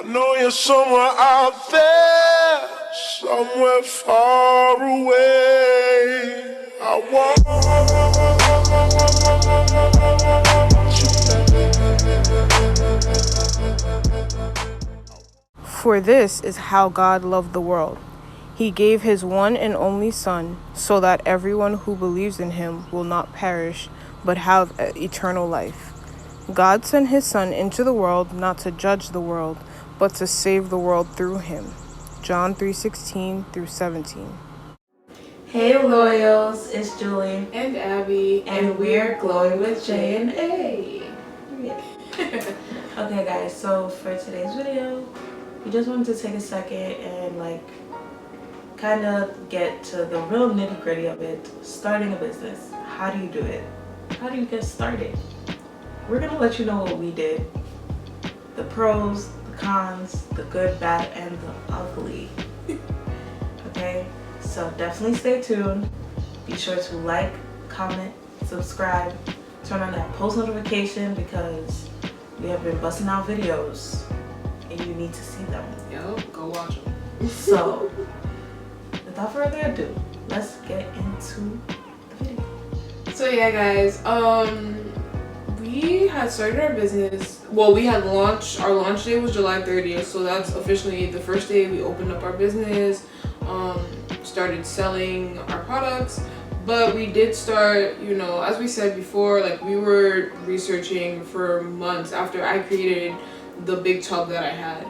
know you're somewhere out there, somewhere far away. I want you. For this is how God loved the world. He gave his one and only Son, so that everyone who believes in him will not perish, but have eternal life. God sent his Son into the world not to judge the world, but to save the world through him. John 3:16 through 17. Hey Loyals, it's Julie and Abby, and we're Glowing with J and A. Okay guys, so for today's video, we just wanted to take a second and kind of get to the real nitty-gritty of it. Starting a business. How do you do it? How do you get started? We're gonna let you know what we did. The pros, the cons, the good, bad, and the ugly. Okay? So definitely stay tuned. Be sure to like, comment, subscribe, turn on that post notification because we have been busting out videos and you need to see them. Yo, go watch them. So, without further ado, let's get into the video. So yeah guys, we had started our business. Well, we had launched, our launch day was July 30th, so that's officially the first day we opened up our business, started selling our products. But we did start, you know, as we said before, we were researching for months after I created the big tub that I had.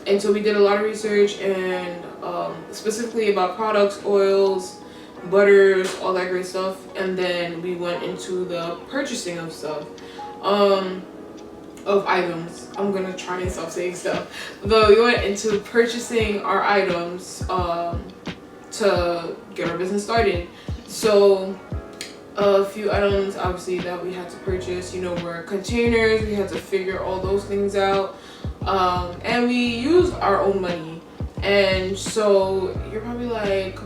And so we did a lot of research and specifically about products, oils, butters, all that great stuff. And then we went into the purchasing of stuff, of items. I'm gonna try and stop saying stuff. But we went into purchasing our items to get our business started. So a few items obviously that we had to purchase, you know, were containers. We had to figure all those things out. And we used our own money. And so you're probably like,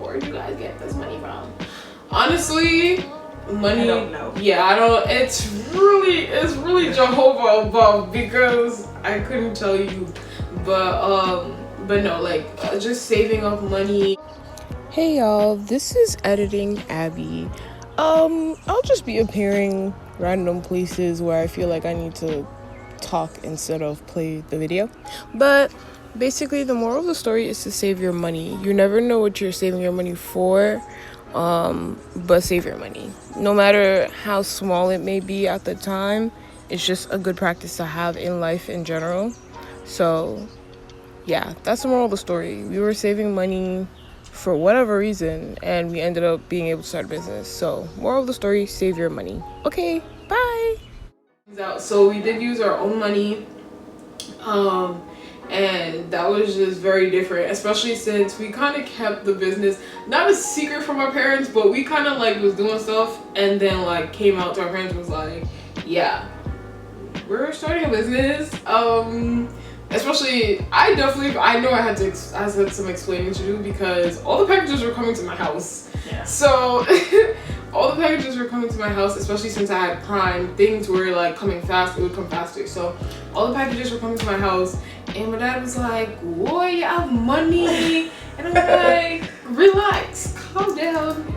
where'd you guys get this money from? Honestly, money, I don't know. Yeah, I don't, it's really Jehovah above because I couldn't tell you. But no, just saving up money. Hey y'all, this is Editing Abby. I'll just be appearing random places where I feel like I need to talk instead of play the video. But basically the moral of the story is to save your money. You never know what you're saving your money for, but save your money. No matter how small it may be at the time, it's just a good practice to have in life in general. So yeah, that's the moral of the story. We were saving money for whatever reason and we ended up being able to start a business. So moral of the story, save your money. Okay, bye. So we did use our own money, and that was just very different, especially since we kind of kept the business not a secret from our parents, but we kind of was doing stuff and then came out to our parents and was like, yeah, we're starting a business. Especially I know I had some explaining to do because all the packages were coming to my house. Yeah. So all the packages were coming to my house, especially since I had Prime. Things were coming fast, it would come faster. So all the packages were coming to my house and my dad was like, boy, you have money. And I'm like, relax, calm down.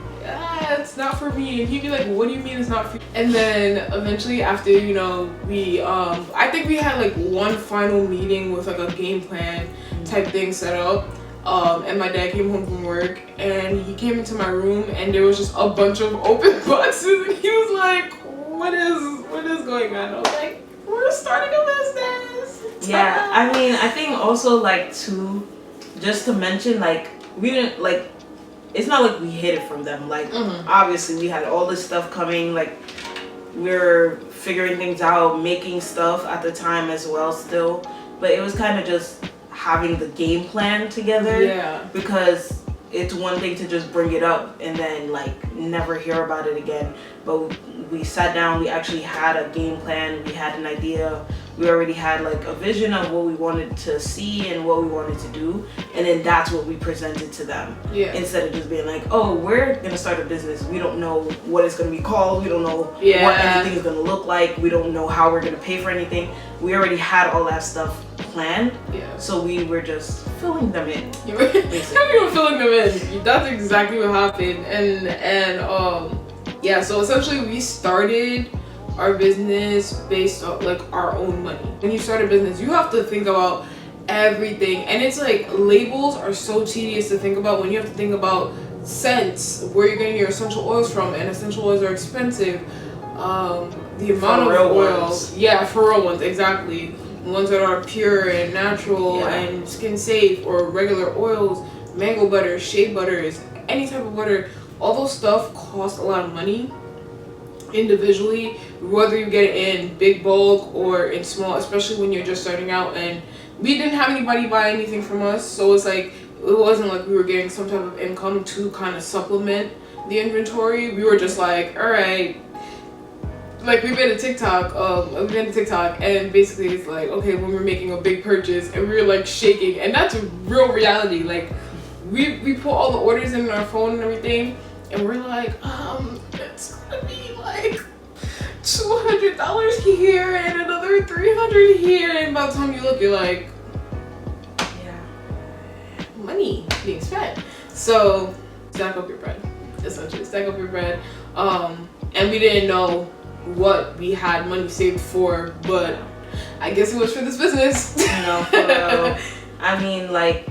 It's not for me. And he'd be like, what do you mean it's not for you? And then eventually after, you know, we I think we had one final meeting with a game plan type thing set up. And my dad came home from work and he came into my room and there was just a bunch of open boxes and he was like, what is going on? I was like, we're starting a business. Yeah, I mean, I think also too, just to mention, we didn't it's not like we hid it from them. Obviously we had all this stuff coming, we're figuring things out, making stuff at the time as well still, but it was kind of just having the game plan together. Yeah, because it's one thing to just bring it up and then never hear about it again, but we sat down, we actually had a game plan, we had an idea We already had like a vision of what we wanted to see and what we wanted to do, and then that's what we presented to them. Yeah. Instead of just being like, oh, we're gonna start a business. We don't know what it's gonna be called. We don't know what anything is gonna look like. We don't know how we're gonna pay for anything. We already had all that stuff planned. Yeah. So we were just filling them in. You were filling them in. That's exactly what happened. Yeah, so essentially we started our business based on like our own money. When you start a business, you have to think about everything, and it's like labels are so tedious to think about when you have to think about scents, where you're getting your essential oils from, and essential oils are expensive. The amount of oils, for real ones, exactly. Ones that are pure and natural and skin safe, or regular oils, mango butter, shea butters, any type of butter. All those stuff cost a lot of money individually, whether you get it in big bulk or in small, especially when you're just starting out. And we didn't have anybody buy anything from us, so it's like it wasn't like we were getting some type of income to kind of supplement the inventory. We were just like, all right, like we made a TikTok, and basically it's like, okay, when we're making a big purchase and we were like shaking, and that's a real reality. Like we put all the orders in our phone and everything, and we're like, it's gonna be like $200 here and another $300 here, and by the time you look, you're like, money being spent. So stack up your bread, essentially stack up your bread. And we didn't know what we had money saved for, but I guess it was for this business. No, for real. I mean, like,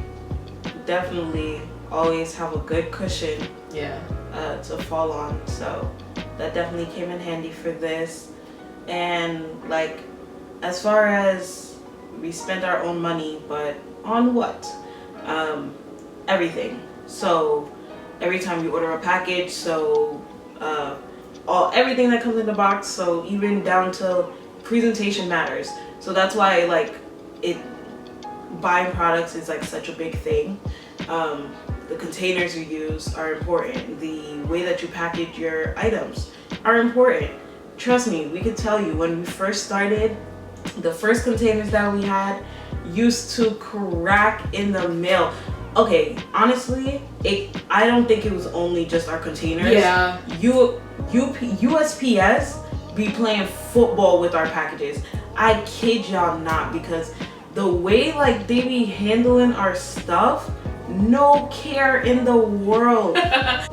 definitely always have a good cushion to fall on, so that definitely came in handy for this. And like, as far as we spent our own money, but on what? Everything. So every time you order a package, so everything that comes in the box, so even down to presentation matters. So that's why like buying products is like such a big thing. The containers you use are important. The way that you package your items are important. Trust me, we could tell you when we first started, the first containers that we had used to crack in the mail. Okay, honestly, I don't think it was only just our containers. Yeah. USPS be playing football with our packages. I kid y'all not, because the way like they be handling our stuff, no care in the world.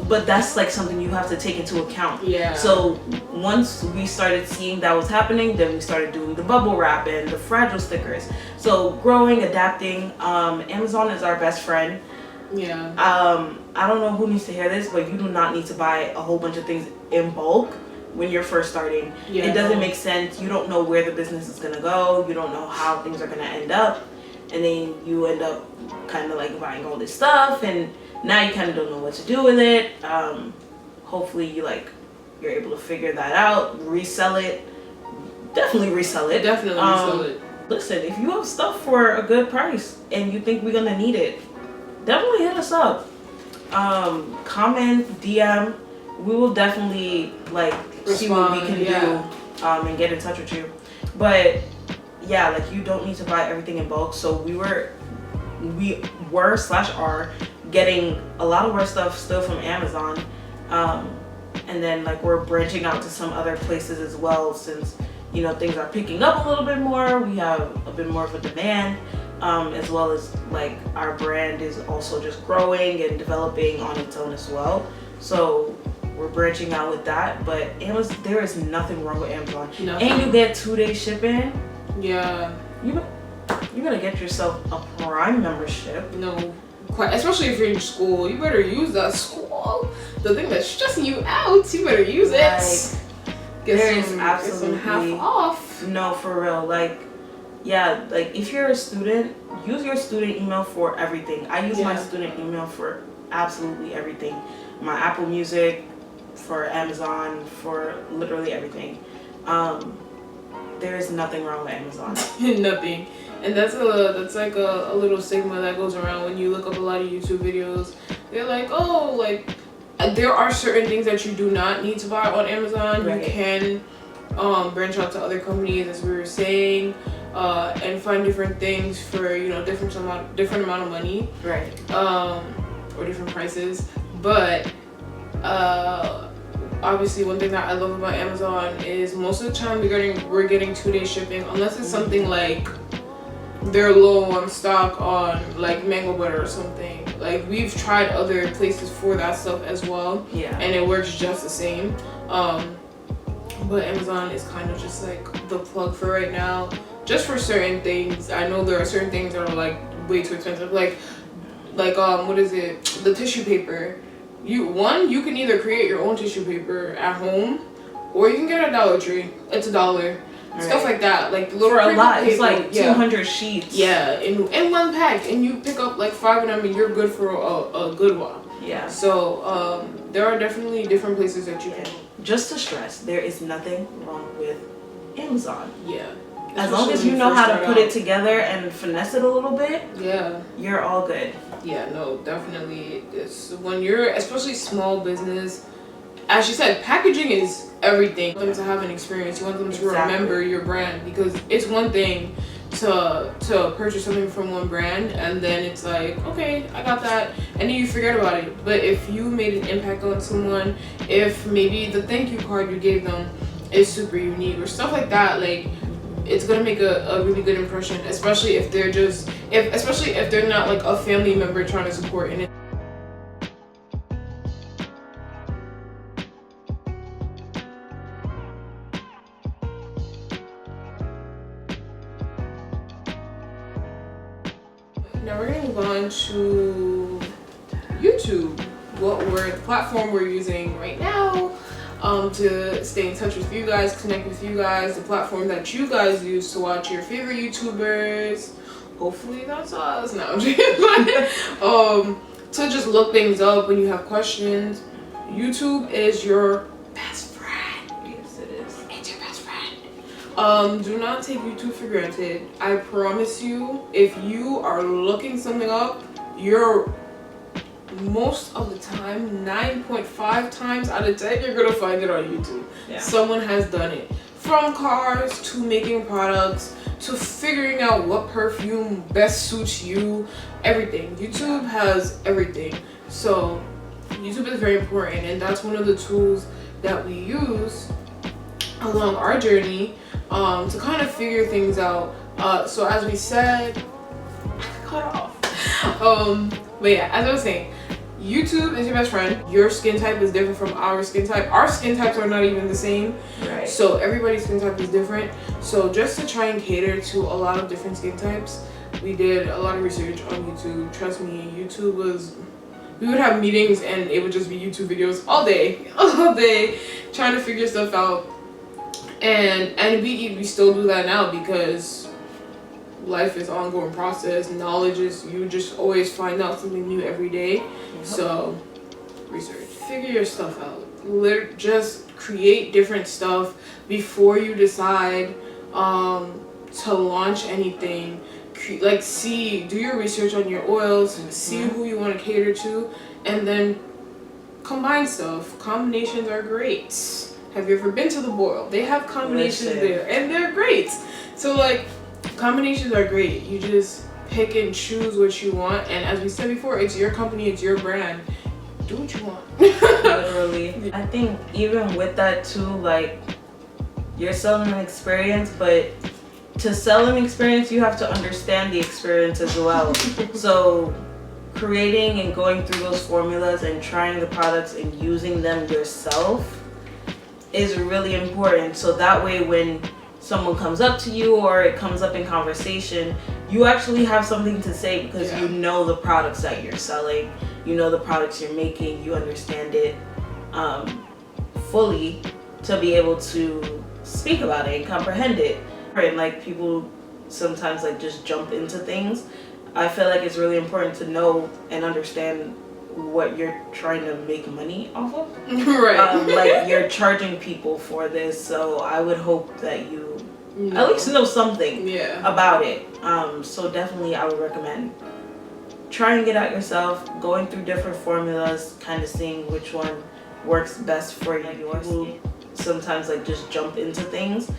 But that's like something you have to take into account. Yeah. So once we started seeing that was happening, then we started doing the bubble wrap and the fragile stickers. So growing, adapting. Amazon is our best friend. Yeah. I don't know who needs to hear this, but you do not need to buy a whole bunch of things in bulk when you're first starting. Yeah. It doesn't make sense. You don't know where the business is gonna go. You don't know how things are gonna end up, and then you end up kind of like buying all this stuff, and now you kind of don't know what to do with it. Hopefully you're able to figure that out, resell it. Definitely resell it. Resell it. Listen, if you have stuff for a good price and you think we're gonna need it, definitely hit us up. Comment, DM. We will definitely see what we can do and get in touch with you. But yeah, like, you don't need to buy everything in bulk. So we were / are getting a lot of our stuff still from Amazon, and then like we're branching out to some other places as well, since things are picking up a little bit more. We have a bit more of a demand, as well as like our brand is also just growing and developing on its own as well. So we're branching out with that. But there is nothing wrong with Amazon. Nothing. And you get 2-day shipping. Yeah. You're gonna get yourself a Prime membership. No, quite. Especially if you're in school, you better use that school. The thing that's stressing you out, you better use it. Get some half off. No, for real. If you're a student, use your student email for everything. I use my student email for absolutely everything. My Apple Music, for Amazon, for literally everything. There is nothing wrong with Amazon. Nothing. And that's like a little stigma that goes around when you look up a lot of YouTube videos. They're like, oh, like, there are certain things that you do not need to buy on Amazon. Right. You can branch out to other companies, as we were saying. and find different things for, you know, different amount of money, Right. or different prices. But obviously one thing that I love about Amazon is most of the time we're getting 2-day shipping, unless it's something like they're low on stock on like mango butter or something. Like, we've tried other places for that stuff as well, Yeah. and it works just the same. But Amazon is kind of just like the plug for right now, just for certain things. I know there are certain things that are like way too expensive, like what is it, the tissue paper. You can either create your own tissue paper at home, or you can get it at Dollar Tree. It's $1. Stuff like that, like little for a lot. paper. It's like 200 sheets. Yeah, in one pack, and you pick up like 5 of them, and you're good for a good while. Yeah. So there are definitely different places that you can. Just to stress, there is nothing wrong with Amazon. Yeah. As long as you know how to put it together and finesse it a little bit, yeah, you're all good. Yeah, no, definitely. It's when you're, especially small business, as you said, packaging is everything. You want them to have an experience. You want them to remember your brand, because it's one thing to purchase something from one brand and then it's like, okay, I got that, and then you forget about it. But if you made an impact on someone, if maybe the thank you card you gave them is super unique or stuff like that, like, it's gonna make a really good impression, especially if they're especially if they're not like a family member trying to support in it. Now we're gonna move on to YouTube. The platform we're using right now to stay in touch with you guys, connect with you guys, the platform that you guys use to watch your favorite YouTubers. Hopefully that's us. No, I'm just kidding. To just look things up when you have questions. YouTube is your best friend. Yes, it is. It's your best friend. Do not take YouTube for granted. I promise you, if you are looking something up, you're most of the time, 9.5 times out of 10, you're gonna find it on YouTube. Yeah. Someone has done it. From cars to making products to figuring out what perfume best suits you, everything. YouTube has everything. So YouTube is very important, and that's one of the tools that we use along our journey to kind of figure things out. So as we said, cut off. But yeah, as I was saying, YouTube is your best friend. Your skin type is different from our skin type. Our skin types are not even the same. Right. So everybody's skin type is different. So just to try and cater to a lot of different skin types, we did a lot of research on YouTube. Trust me, YouTube was, we would have meetings and it would just be YouTube videos all day, trying to figure stuff out. And we still do that now, because life is an ongoing process. Knowledge is, you just always find out something new every day. So research, figure your stuff out. Just create different stuff before you decide to launch anything. Like, do your research on your oils, see who you want to cater to, and then combine stuff. Combinations are great. Have you ever been to the Boil? They have combinations there, and they're great. So like, combinations are great. You just pick and choose what you want, and as we said before, it's your company, it's your brand. Do what you want. Literally. I think even with that too, like, you're selling an experience, but to sell an experience, you have to understand the experience as well. So creating and going through those formulas and trying the products and using them yourself is really important. So that way when someone comes up to you or it comes up in conversation, you actually have something to say, because you know the products that you're selling, you know the products you're making, you understand it fully to be able to speak about it and comprehend it. And like, people sometimes like just jump into things. I feel like it's really important to know and understand what you're trying to make money off of. Right. Like, you're charging people for this, so I would hope that you at least know something about it. So definitely I would recommend trying it out yourself, going through different formulas, kind of seeing which one works best for your skin. Sometimes like just jump into things.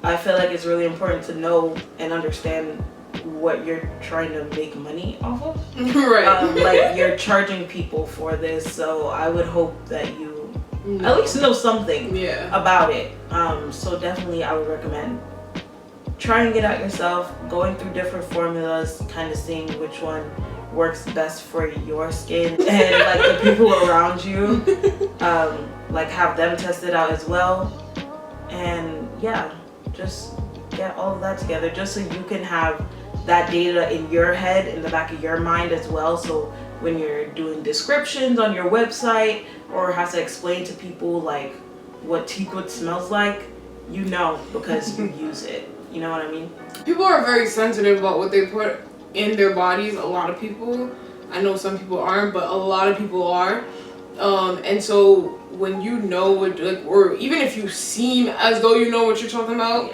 I feel like it's really important to know and understand what you're trying to make money off of. Right. Like you're charging people for this, so I would hope that you at least know something about it. So definitely I would recommend trying it out yourself, going through different formulas, kind of seeing which one works best for your skin and like the people around you. Like have them test it out as well. And yeah, just get all of that together just so you can have that data in your head, in the back of your mind as well. So when you're doing descriptions on your website or have to explain to people like what teakwood smells like, you know, because you use it. You know what I mean? People are very sensitive about what they put in their bodies. A lot of people. I know some people aren't, but a lot of people are. And so when you know what, like, or even if you seem as though you know what you're talking about,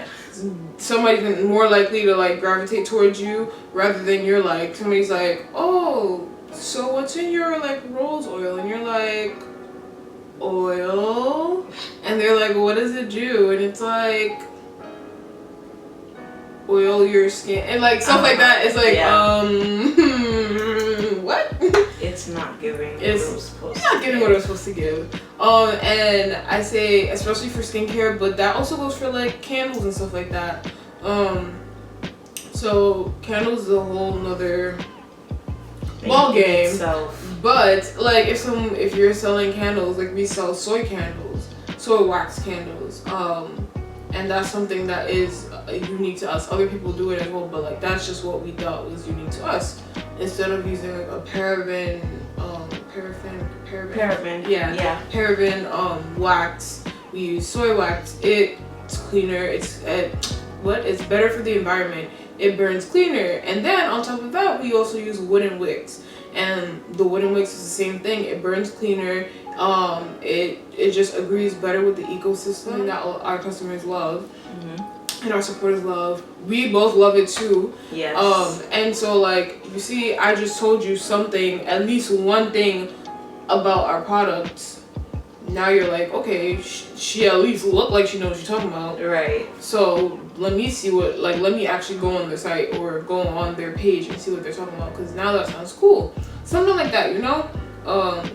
somebody's more likely to like gravitate towards you rather than you're like, somebody's like, oh, so what's in your like rose oil? And you're like, oil? And they're like, what does it do? And it's like, oil your skin and like stuff like that. It's like, what? It's not giving. It's not giving what it was supposed to give. And I say especially for skincare, but that also goes for like candles and stuff like that. So candles is a whole nother ball game. But like if you're selling candles, like we sell soy candles, soy wax candles, and that's something that is unique to us. Other people do it as well, but like that's just what we thought was unique to us. Instead of using like a paraben wax, we use soy wax. It's cleaner. It's better for the environment. It burns cleaner. And then on top of that, we also use wooden wicks. And the wooden wicks is the same thing. It burns cleaner. It just agrees better with the ecosystem that our customers love. And our supporters love. We both love it too. Yes. And so like you see, I just told you something, at least one thing about our products. Now you're like, okay, she at least look like she knows what you're talking about. Right. So let me see let me actually go on the site or go on their page and see what they're talking about, because now that sounds cool. Something like that, you know?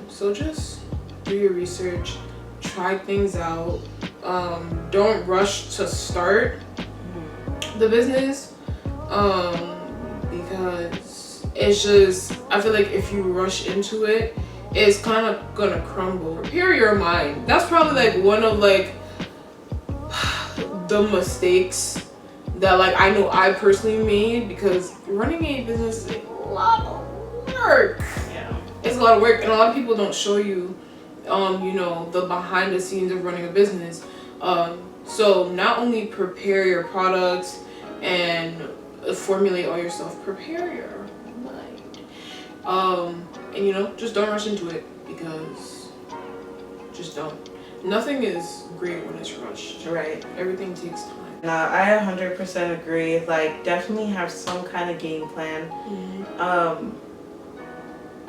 So just do your research, try things out. Don't rush to start the business, because it's just, I feel like if you rush into it, it's kind of gonna crumble. Prepare your mind. That's probably like one of like the mistakes that like I know I personally made, because running a business is a lot of work. Yeah. It's a lot of work, and a lot of people don't show you you know, the behind the scenes of running a business. So not only prepare your products and formulate all your stuff, prepare your mind. And you know, just don't rush into it, because just don't. Nothing is great when it's rushed. Right. Everything takes time. I 100% agree. Like, definitely have some kind of game plan.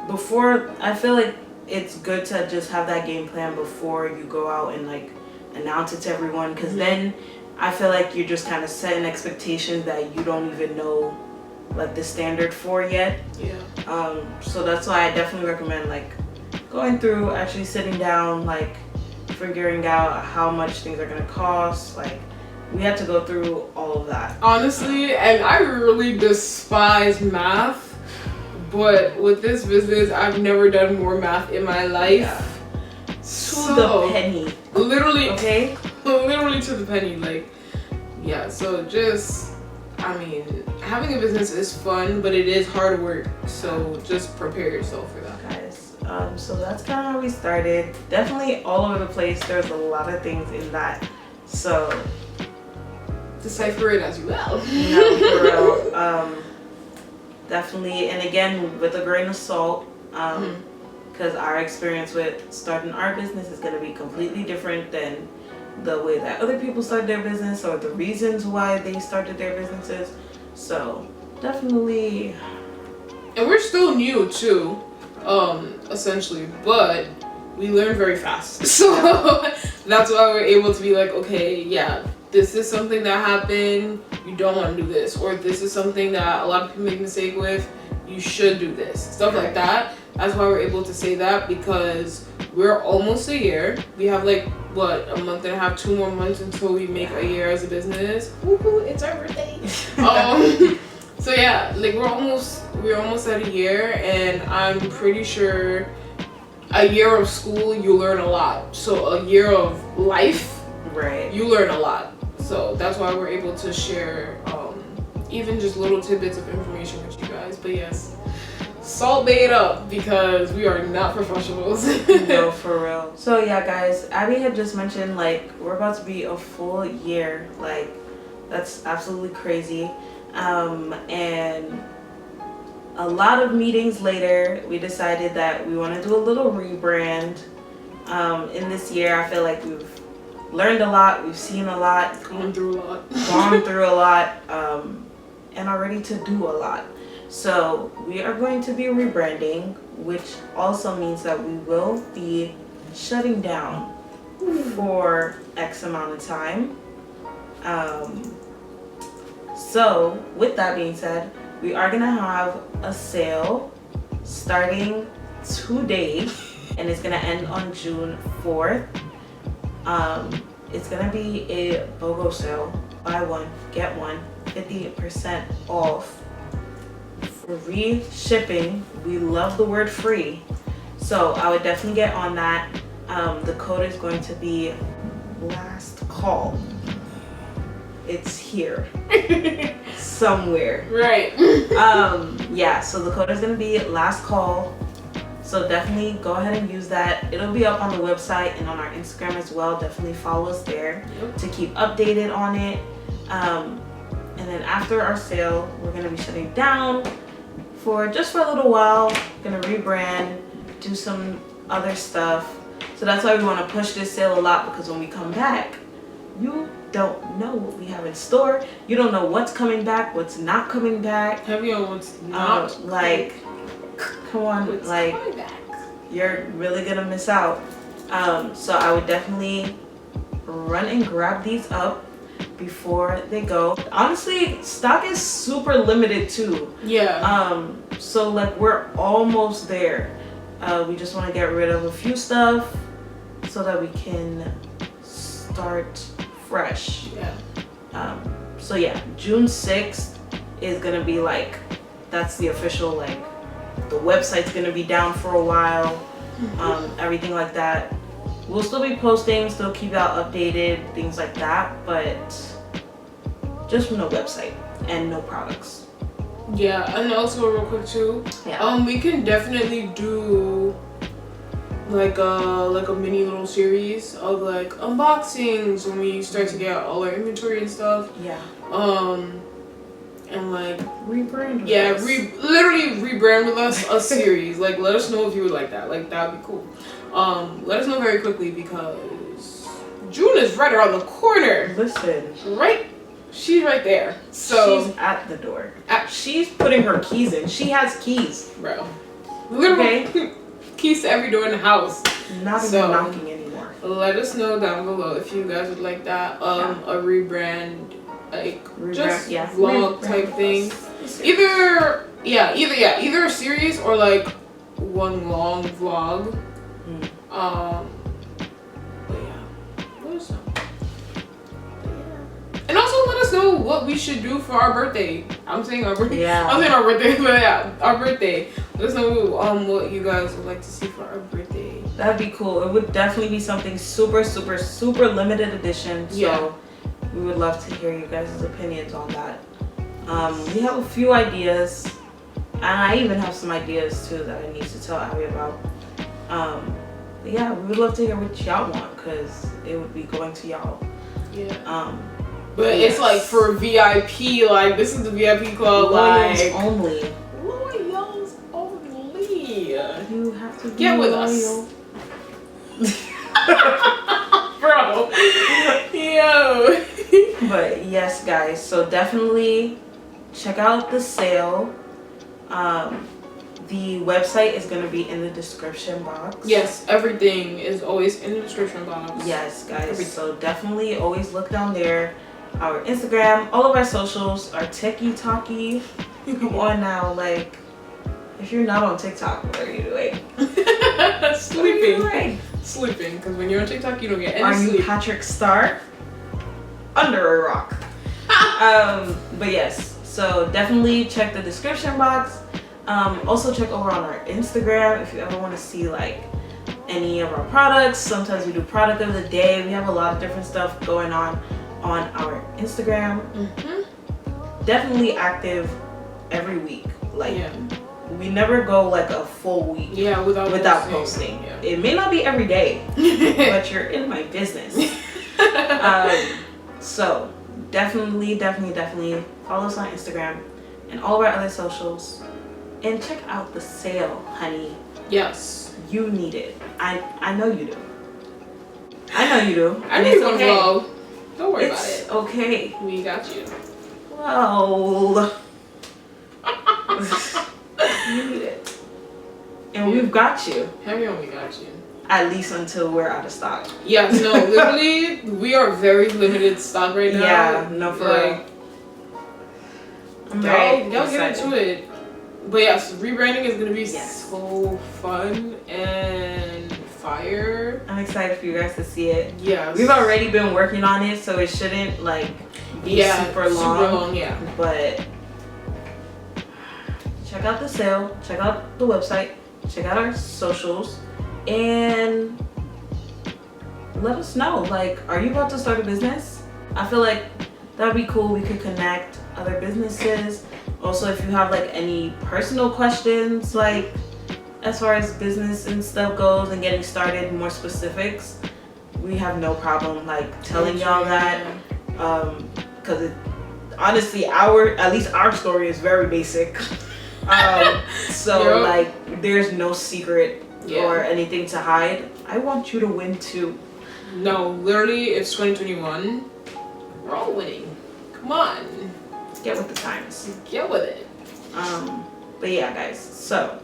Before, I feel like it's good to just have that game plan before you go out and like announce it to everyone, because then I feel like you're just kind of setting expectations that you don't even know like the standard for yet. So that's why I definitely recommend like going through, actually sitting down, like figuring out how much things are gonna cost. Like we had to go through all of that, honestly. And I really despise math, but with this business I've never done more math in my life. To the penny. Literally. Okay. Literally to the penny. Like, yeah, so just, I mean, having a business is fun, but it is hard work. So just prepare yourself for that. Guys, so that's kind of how we started. Definitely all over the place. There's a lot of things in that. So decipher it as you will. No, for real. Definitely, and again, with a grain of salt. Because our experience with starting our business is going to be completely different than the way that other people start their business, or the reasons why they started their businesses. So definitely. And we're still new too, essentially, but we learn very fast. So that's why we're able to be like, okay, yeah, this is something that happened, you don't want to do this, or this is something that a lot of people make a mistake with, you should do this, stuff like that. That's why we're able to say that, because we're almost a year. We have like what, a month and a half, 2 more months until we make a year as a business. Woohoo, it's our birthday. So yeah, like we're almost at a year, and I'm pretty sure a year of school you learn a lot. So a year of life, right, you learn a lot. So that's why we're able to share even just little tidbits of information with you guys. But yes, Salt Bay it up, because we are not professionals. No, for real. So yeah, guys, Abby had just mentioned like we're about to be a full year. Like that's absolutely crazy. And a lot of meetings later, we decided that we want to do a little rebrand. In this year, I feel like we've learned a lot, we've seen a lot, Gone through a lot, and are ready to do a lot. So we are going to be rebranding, which also means that we will be shutting down for X amount of time. So with that being said, we are gonna have a sale starting today, and it's gonna end on June 4th. It's gonna be a BOGO sale, buy one, get one, 50% off, free shipping. We love the word free, so I would definitely get on that. The code is going to be LASTCALL. It's here somewhere, right? Yeah, so the code is going to be LASTCALL, so definitely go ahead and use that. It'll be up on the website and on our Instagram as well. Definitely follow us there to keep updated on it. And then after our sale, we're going to be shutting down for a little while. Gonna rebrand, do some other stuff. So that's why we want to push this sale a lot, because when we come back, you don't know what we have in store. You don't know what's coming back, what's not coming back. Heavy on what's not. Like, come on, like, you're really gonna miss out. So I would definitely run and grab these up before they go. Honestly, stock is super limited too. Yeah. So like we're almost there. We just want to get rid of a few stuff so that we can start fresh. Yeah. So yeah, June 6th is gonna be like, that's the official, like, the website's gonna be down for a while. Everything like that. We'll still be posting, still keep out updated, things like that, but just no website and no products. Yeah, and also real quick too. Yeah. We can definitely do like a mini little series of like unboxings when we start to get all our inventory and stuff. Yeah. And like rebrand. Yeah, literally rebrand with us a series. Like, let us know if you would like that. Like, that would be cool. Let us know very quickly, because June is right around the corner. Listen. Right? She's right there. So she's at the door. She's putting her keys in. She has keys. Bro. Literally. Okay. Keys to every door in the house. Not even knocking anymore. Let us know down below if you guys would like that. A rebrand, like just vlog type thing. Either a series or like one long vlog. But yeah, let us know. And also let us know what we should do for our birthday. I'm saying our birthday. Yeah. I'm saying our birthday, but yeah, our birthday. Let us know what you guys would like to see for our birthday. That'd be cool. It would definitely be something super, super, super limited edition. So we would love to hear you guys' opinions on that. We have a few ideas, and I even have some ideas too that I need to tell Abby about. But yeah, we would love to hear what y'all want, because it would be going to y'all. Yeah. But it's like for VIP, like this is the VIP club, Loyals like only. Loyals only. You have to get with loyal. us. Bro. Yo. But yes, guys, so definitely check out the sale. The website is going to be in the description box. Yes, everything is always in the description box. Yes, guys. So definitely always look down there. Our Instagram, all of our socials are TikTok-y. Come on now, like, if you're not on TikTok, what are you doing? Sleeping. What are you doing? Sleeping, because when you're on TikTok, you don't get any Are sleep. you Patrick Star? Under a rock. But yes, so definitely check the description box. Also check over on our Instagram if you ever want to see like any of our products. Sometimes we do product of the day. We have a lot of different stuff going on our Instagram. Definitely active every week. Like we never go like a full week without posting. Yeah. It may not be every day, but you're in my business. So definitely follow us on Instagram and all of our other socials, and check out the sale, honey. Yes, you need it. I know you do. I know you do. I need one vlog. Don't worry about it. It's okay. We got you. Well, you need it, and we've got you. Heavy on, we got you. At least until we're out of stock. Yeah, no, literally, we are very limited stock right now. Yeah, no, for real. Y'all get into it. But yes, rebranding is gonna be so fun and fire. I'm excited for you guys to see it. Yeah, we've already been working on it, so it shouldn't like be super long. Yeah, but check out the sale, check out the website, check out our socials, and let us know, like, are you about to start a business? I feel like that would be cool. We could connect other businesses. Also, if you have like any personal questions, like as far as business and stuff goes and getting started, more specifics, we have no problem like telling y'all that, because honestly, at least our story is very basic. So like there's no secret or anything to hide. I want you to win too. No, literally, it's 2021. We're all winning. Come on. Get with the times. Get with it. But yeah, guys, so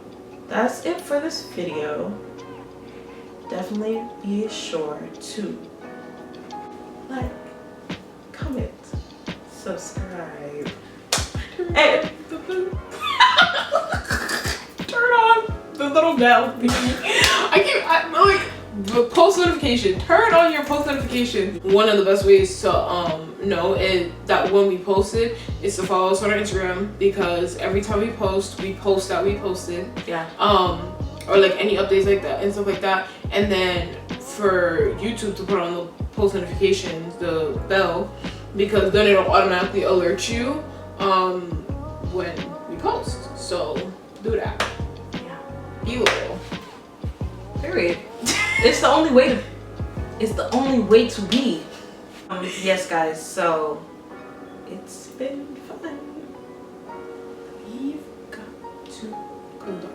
that's it for this video. Definitely be sure to like, comment, subscribe, and turn on the little bell thingy. I'm like, the post notification. Turn on your post notification. One of the best ways to know is that when we posted is to follow us on our Instagram, because every time we post that we posted. Yeah. Or like any updates like that and stuff like that. And then for YouTube to put on the post notifications, the bell, because then it'll automatically alert you when we post. So do that. Yeah. Be loyal. Period. It's the only way to be. Yes, guys, so it's been fun. We've got to go.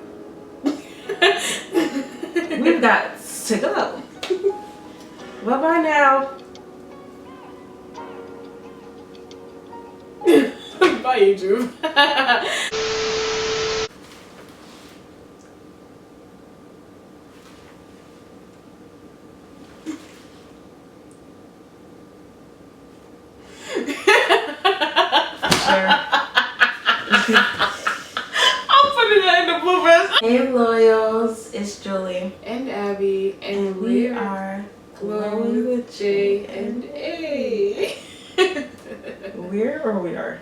We've got to go. Bye-bye now. Bye, YouTube. I'm putting that in the bloopers. Hey loyals, it's Julie And Abby, and we are glowing with J and A. we are.